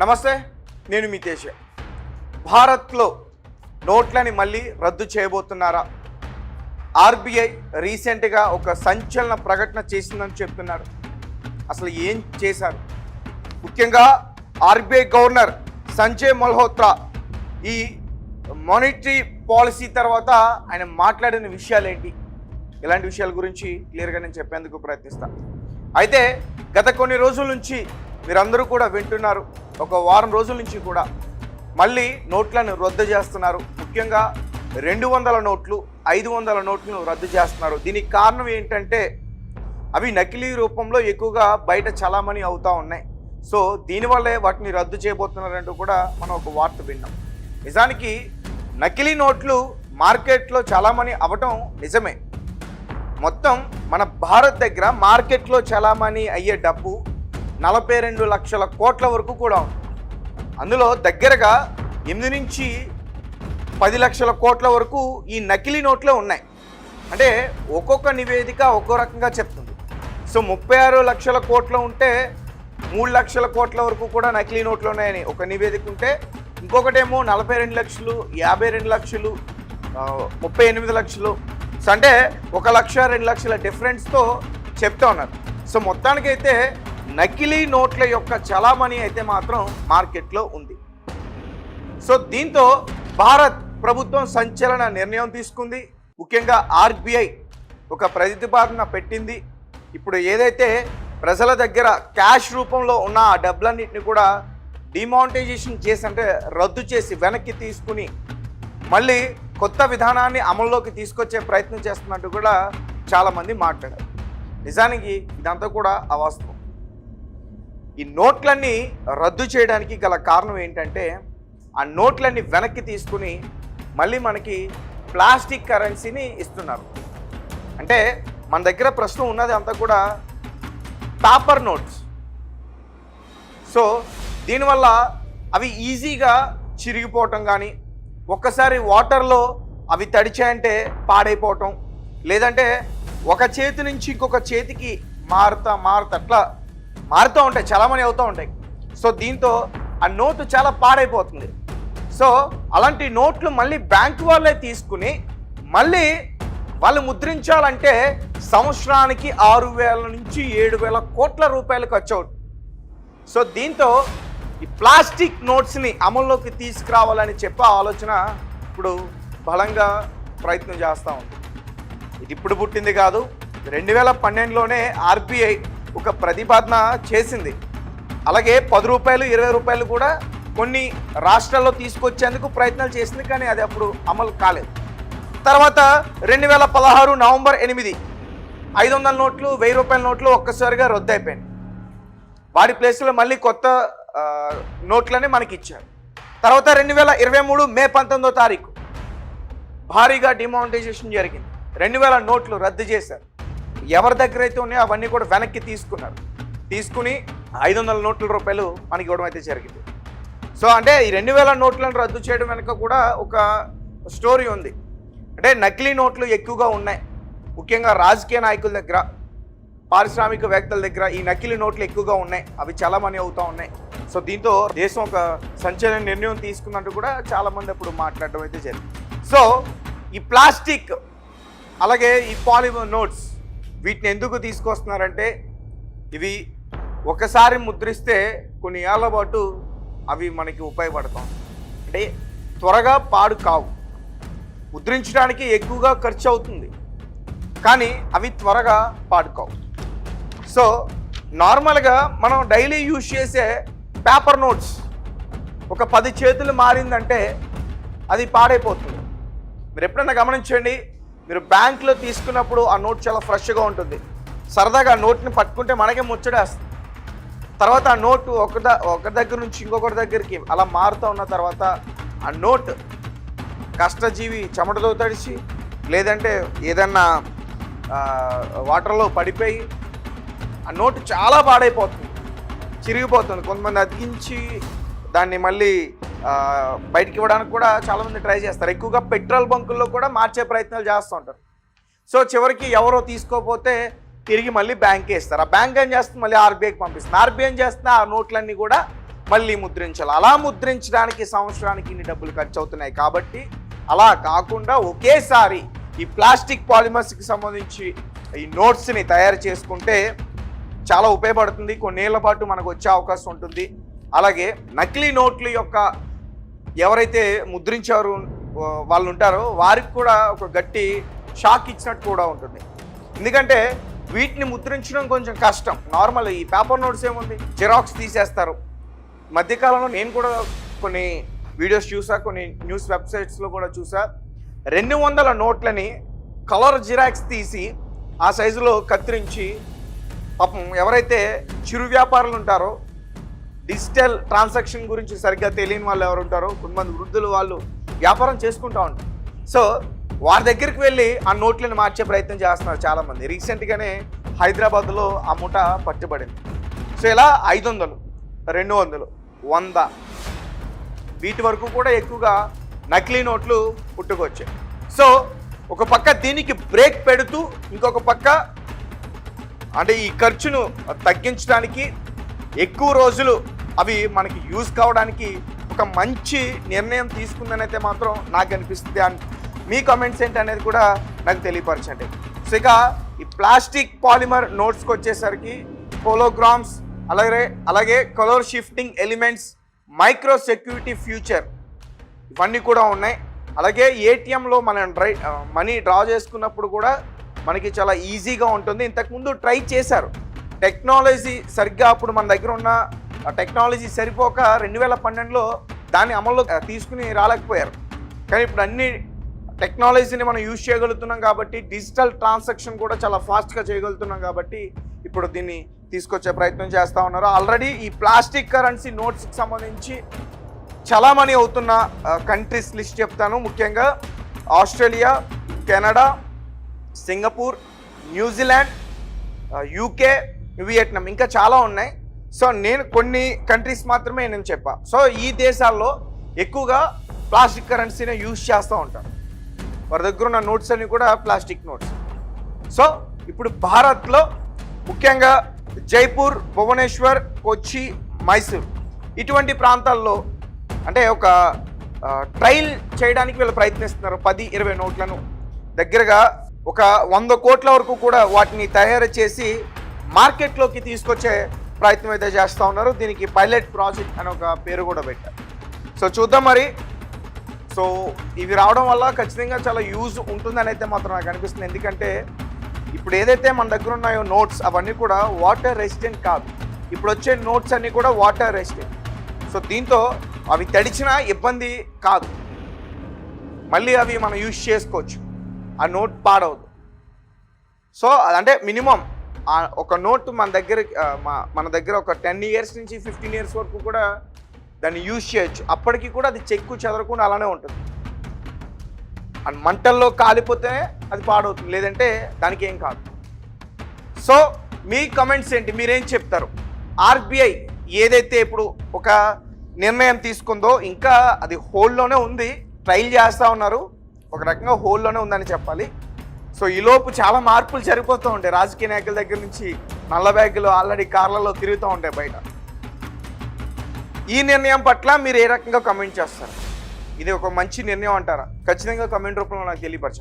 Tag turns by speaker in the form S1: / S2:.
S1: నమస్తే, నేను మితేష్. భారత్లో నోట్లని మళ్ళీ రద్దు చేయబోతున్నారా? ఆర్బీఐ రీసెంట్గా ఒక సంచలన ప్రకటన చేసిందని చెప్తున్నారు. అసలు ఏం చేశారు? ముఖ్యంగా ఆర్బీఐ గవర్నర్ సంజయ్ మల్హోత్రా ఈ మానిటరీ పాలసీ తర్వాత ఆయన మాట్లాడిన విషయాలు ఏంటి, ఇలాంటి విషయాల గురించి క్లియర్గా నేను చెప్పేందుకు ప్రయత్నిస్తాను. అయితే గత కొన్ని రోజుల నుంచి మీరందరూ కూడా వింటున్నారు, ఒక వారం రోజుల నుంచి కూడా మళ్ళీ నోట్లను రద్దు చేస్తున్నారు. ముఖ్యంగా 200 నోట్లు, 500 నోట్లను రద్దు చేస్తున్నారు. దీనికి కారణం ఏంటంటే అవి నకిలీ రూపంలో ఎక్కువగా బయట చలామణి అవుతూ ఉన్నాయి. సో దీనివల్లే వాటిని రద్దు చేయబోతున్నారంటూ కూడా మనం ఒక వార్త విన్నాం. నిజానికి నకిలీ నోట్లు మార్కెట్లో చలామణి అవ్వటం నిజమే. మొత్తం మన భారత్ దగ్గర మార్కెట్లో చలామణి అయ్యే డబ్బు 42 లక్షల కోట్ల వరకు కూడా ఉంది. అందులో దగ్గరగా 8 నుంచి 10 లక్షల కోట్ల వరకు ఈ నకిలీ నోట్లే ఉన్నాయి. అంటే ఒక్కొక్క నివేదిక ఒక్కో రకంగా చెప్తుంది. సో 36 లక్షల కోట్లు ఉంటే 3 లక్షల కోట్ల వరకు కూడా నకిలీ నోట్లు ఉన్నాయని ఒక నివేదిక ఉంటే, ఇంకొకటేమో 42 లక్షలు, 52 లక్షలు, 38 లక్షలు. సో అంటే 1 లక్ష 2 లక్షల డిఫరెన్స్తో చెప్తా ఉన్నారు. సో మొత్తానికైతే నకిలీ నోట్ల యొక్క చలామణి అయితే మాత్రం మార్కెట్లో ఉంది. సో దీంతో భారత్ ప్రభుత్వం సంచలన నిర్ణయం తీసుకుంది. ముఖ్యంగా ఆర్బీఐ ఒక ప్రతిపాదన పెట్టింది. ఇప్పుడు ఏదైతే ప్రజల దగ్గర క్యాష్ రూపంలో ఉన్న ఆ డబ్బులన్నింటినీ కూడా డిమానిటైజేషన్ చేసి, అంటే రద్దు చేసి వెనక్కి తీసుకుని మళ్ళీ కొత్త విధానాన్ని అమల్లోకి తీసుకొచ్చే ప్రయత్నం చేస్తున్నట్టు కూడా చాలామంది మాట్లాడారు. నిజానికి ఇదంతా కూడా అవాస్తవం. ఈ నోట్లన్నీ రద్దు చేయడానికి గల కారణం ఏంటంటే, ఆ నోట్లన్నీ వెనక్కి తీసుకుని మళ్ళీ మనకి ప్లాస్టిక్ కరెన్సీని ఇస్తున్నారు. అంటే మన దగ్గర ప్రస్తుతం ఉన్నది అంతా కూడా పేపర్ నోట్స్. సో దీనివల్ల అవి ఈజీగా చిరిగిపోవటం కానీ, ఒక్కసారి వాటర్లో అవి తడిచాయంటే పాడైపోవటం, లేదంటే ఒక చేతి నుంచి ఇంకొక చేతికి మారుతూ అట్లా మారుతూ ఉంటాయి, చలామణి అవుతూ ఉంటాయి. సో దీంతో ఆ నోటు చాలా పాడైపోతుంది. సో అలాంటి నోట్లు మళ్ళీ బ్యాంకు వాళ్ళే తీసుకుని మళ్ళీ వాళ్ళు ముద్రించాలంటే సంవత్సరానికి 6,000 నుంచి 7,000 కోట్ల రూపాయలు ఖర్చు అవుతుంది. సో దీంతో ఈ ప్లాస్టిక్ నోట్స్ని అమల్లోకి తీసుకురావాలని చెప్పే ఆలోచన ఇప్పుడు బలంగా ప్రయత్నం చేస్తూ ఉంది. ఇది ఇప్పుడు పుట్టింది కాదు. 2012లోనే ఆర్బీఐ ఒక ప్రతిపాదన చేసింది. అలాగే 10 రూపాయలు 20 రూపాయలు కూడా కొన్ని రాష్ట్రాల్లో తీసుకొచ్చేందుకు ప్రయత్నాలు చేసింది, కానీ అది అప్పుడు అమలు కాలేదు. తర్వాత 2016 నవంబర్ 8 500 నోట్లు 1000 రూపాయల నోట్లు ఒక్కసారిగా రద్దు అయిపోయింది. వాటి ప్లేస్లో మళ్ళీ కొత్త నోట్లని మనకి ఇచ్చారు. తర్వాత 2023 మే 19వ తారీఖు భారీగా డిమానిటైజేషన్ జరిగింది. 2000 నోట్లు రద్దు చేశారు. ఎవరి దగ్గర అయితే ఉన్నాయో అవన్నీ కూడా వెనక్కి తీసుకుని 500 నోట్ల రూపాయలు మనకి ఇవ్వడం అయితే జరిగింది. సో అంటే ఈ 2000 నోట్లను రద్దు చేయడం వెనక కూడా ఒక స్టోరీ ఉంది. అంటే నకిలీ నోట్లు ఎక్కువగా ఉన్నాయి. ముఖ్యంగా రాజకీయ నాయకుల దగ్గర, పారిశ్రామికవేత్తల దగ్గర ఈ నకిలీ నోట్లు ఎక్కువగా ఉన్నాయి. అవి చాలామంది అవుతూ ఉన్నాయి. సో దీంతో దేశం ఒక సంచలన నిర్ణయం తీసుకున్నట్టు కూడా చాలామంది అప్పుడు మాట్లాడడం అయితే జరిగింది. సో ఈ ప్లాస్టిక్ అలాగే ఈ పాలిమర్ నోట్స్ వీటిని ఎందుకు తీసుకొస్తున్నారంటే, ఇవి ఒకసారి ముద్రిస్తే కొన్ని ఏళ్ల పాటు అవి మనకి ఉపయోగపడతాం. అంటే త్వరగా పాడు కావు. ముద్రించడానికి ఎక్కువగా ఖర్చు అవుతుంది, కానీ అవి త్వరగా పాడు కావు. సో నార్మల్గా మనం డైలీ యూజ్ చేసే పేపర్ నోట్స్ ఒక 10 చేతులు మారిందంటే అది పాడైపోతుంది. మీరు ఎప్పుడైనా గమనించండి, మీరు బ్యాంక్లో తీసుకున్నప్పుడు ఆ నోట్ చాలా ఫ్రెష్గా ఉంటుంది. సరదాగా ఆ నోట్ని పట్టుకుంటే మనకే ముచ్చడేస్తుంది. తర్వాత ఆ నోటు ఒక దగ్గర నుంచి ఇంకొకరి దగ్గరికి అలా మారుతూ ఉన్న తర్వాత ఆ నోట్ కష్టజీవి చెమటతో తడిచి, లేదంటే ఏదన్నా వాటర్లో పడిపోయి ఆ నోటు చాలా పాడైపోతుంది, చిరిగిపోతుంది. కొంతమంది అతికించి దాన్ని మళ్ళీ బయటికి ఇవ్వడానికి కూడా చాలామంది ట్రై చేస్తారు. ఎక్కువగా పెట్రోల్ బంకుల్లో కూడా మార్చే ప్రయత్నాలు చేస్తూ ఉంటారు. సో చివరికి ఎవరో తీసుకోకపోతే తిరిగి మళ్ళీ బ్యాంకే ఇస్తారు. ఆ బ్యాంక్ ఏం చేస్తుంది, మళ్ళీ ఆర్బీఐకి పంపిస్తుంది. ఆర్బీఐ ఏం చేస్తుంది, ఆ నోట్లన్నీ కూడా మళ్ళీ ముద్రించాలి. అలా ముద్రించడానికి సంవత్సరానికి ఇన్ని డబ్బులు ఖర్చు అవుతున్నాయి. కాబట్టి అలా కాకుండా ఒకేసారి ఈ ప్లాస్టిక్ పాలిమర్స్కి సంబంధించి ఈ నోట్స్ని తయారు చేసుకుంటే చాలా ఉపయోగపడుతుంది. కొన్నేళ్ల పాటు మనకు వచ్చే అవకాశం ఉంటుంది. అలాగే నకిలీ నోట్ల యొక్క ఎవరైతే ముద్రించారు వాళ్ళు ఉంటారో వారికి కూడా ఒక గట్టి షాక్ ఇచ్చినట్టు కూడా ఉంటుంది. ఎందుకంటే వీటిని ముద్రించడం కొంచెం కష్టం. నార్మల్ ఈ పేపర్ నోట్స్ ఏముంది, జిరాక్స్ తీసేస్తారు. మధ్యకాలంలో నేను కూడా కొన్ని వీడియోస్ చూసా, కొన్ని న్యూస్ వెబ్సైట్స్లో కూడా చూసా. 200 నోట్లని కలర్ జిరాక్స్ తీసి ఆ సైజులో కత్తిరించి పాపం ఎవరైతే చిరు వ్యాపారులు ఉంటారో, డిజిటల్ ట్రాన్సాక్షన్ గురించి సరిగ్గా తెలియని వాళ్ళు ఎవరు ఉంటారో, కొంతమంది వృద్ధులు వాళ్ళు వ్యాపారం చేసుకుంటూ ఉంటారు. సో వారి దగ్గరికి వెళ్ళి ఆ నోట్లను మార్చే ప్రయత్నం చేస్తున్నారు చాలామంది. రీసెంట్గానే హైదరాబాద్లో ఆ ముఠ పట్టుబడింది. సో ఇలా 500, 200, 100 వీటి వరకు కూడా ఎక్కువగా నకిలీ నోట్లు పుట్టుకొచ్చాయి. సో ఒక పక్క దీనికి బ్రేక్ పెడుతూ ఇంకొక పక్క అంటే ఈ ఖర్చును తగ్గించడానికి ఎక్కువ రోజులు అవి మనకి యూజ్ కావడానికి ఒక మంచి నిర్ణయం తీసుకుందని అయితే మాత్రం నాకు అనిపిస్తుంది. అండ్ మీ కామెంట్స్ ఏంటి అనేది కూడా నాకు తెలియపరచండి. సో ఇక ఈ ప్లాస్టిక్ పాలిమర్ నోట్స్కి వచ్చేసరికి హోలోగ్రామ్స్, అలాగే colour shifting elements, micro security future ఇవన్నీ కూడా ఉన్నాయి. అలాగే ఏటీఎంలో మనం మనీ డ్రా చేసుకున్నప్పుడు కూడా మనకి చాలా ఈజీగా ఉంటుంది. ఇంతకుముందు ట్రై చేశారు, టెక్నాలజీ సరిగ్గా అప్పుడు మన దగ్గర ఉన్న టెక్నాలజీ సరిపోక 2012లో దాన్ని అమల్లో తీసుకుని రాలేకపోయారు. కానీ ఇప్పుడు అన్ని టెక్నాలజీని మనం యూజ్ చేయగలుగుతున్నాం కాబట్టి, డిజిటల్ ట్రాన్సాక్షన్ కూడా చాలా ఫాస్ట్గా చేయగలుగుతున్నాం కాబట్టి ఇప్పుడు దీన్ని తీసుకొచ్చే ప్రయత్నం చేస్తూ ఉన్నారు. ఆల్రెడీ ఈ ప్లాస్టిక్ కరెన్సీ నోట్స్కి సంబంధించి చలామణి అవుతున్న కంట్రీస్ లిస్ట్ చెప్తాను. ముఖ్యంగా Australia, Canada, Singapore, New Zealand, UK, Vietnam, ఇంకా చాలా ఉన్నాయి. సో నేను కొన్ని కంట్రీస్ మాత్రమే నేను చెప్పా. సో ఈ దేశాల్లో ఎక్కువగా ప్లాస్టిక్ కరెన్సీని యూజ్ చేస్తూ ఉంటారు. వారి దగ్గర ఉన్న నోట్స్ అన్ని కూడా ప్లాస్టిక్ నోట్స్. సో ఇప్పుడు భారత్లో ముఖ్యంగా జైపూర్, భువనేశ్వర్, కొచ్చి, మైసూర్ ఇటువంటి ప్రాంతాల్లో అంటే ఒక ట్రయల్ చేయడానికి వీళ్ళు ప్రయత్నిస్తున్నారు. 10-20 నోట్లను దగ్గరగా ఒక 100 కోట్ల వరకు కూడా వాటిని తయారు చేసి మార్కెట్లోకి తీసుకొచ్చే ప్రయత్నం అయితే చేస్తూ ఉన్నారు. దీనికి పైలట్ ప్రాజెక్ట్ అని ఒక పేరు కూడా పెట్టారు. సో చూద్దాం మరి. సో ఇవి రావడం వల్ల ఖచ్చితంగా చాలా యూజ్ ఉంటుందని అయితే మాత్రం నాకు అనిపిస్తుంది. ఎందుకంటే ఇప్పుడు ఏదైతే మన దగ్గర ఉన్నాయో నోట్స్ అవన్నీ కూడా వాటర్ రెసిస్టెంట్ కాదు. ఇప్పుడు వచ్చే నోట్స్ అన్నీ కూడా వాటర్ రెసిస్టెంట్. సో దీంతో అవి తడిచినా ఇబ్బంది కాదు, మళ్ళీ అవి మనం యూజ్ చేసుకోవచ్చు, ఆ నోట్ పాడవద్దు. సో అదంటే మినిమం ఒక నోట్ మన దగ్గర ఒక 10 years నుంచి 15 years వరకు కూడా దాన్ని యూజ్ చేయొచ్చు. అప్పటికి కూడా అది చెక్కు చెదరకుండా అలానే ఉంటుంది. అండ్ మంటల్లో కాలిపోతేనే అది పాడవుతుంది, లేదంటే దానికి ఏం కాదు. సో మీ కమెంట్స్ ఏంటి, మీరేం చెప్తారు? ఆర్బీఐ ఏదైతే ఇప్పుడు ఒక నిర్ణయం తీసుకుందో ఇంకా అది హోల్డ్లోనే ఉంది, ట్రయల్ చేస్తూ ఉన్నారు, ఒక రకంగా హోల్డ్లోనే ఉందని చెప్పాలి. సో ఈలోపు చాలా మార్పులు జరిగిపోతూ ఉంటాయి. రాజకీయ నాయకుల దగ్గర నుంచి నల్ల బ్యాగులు ఆల్రెడీ కార్లలో తిరుగుతూ ఉంటాయి బయట. ఈ నిర్ణయం పట్ల మీరు ఏ రకంగా కమెంట్ చేస్తారు? ఇది ఒక మంచి నిర్ణయం అంటారా? ఖచ్చితంగా కమెంట్ రూపంలో నాకు తెలియపరచండి.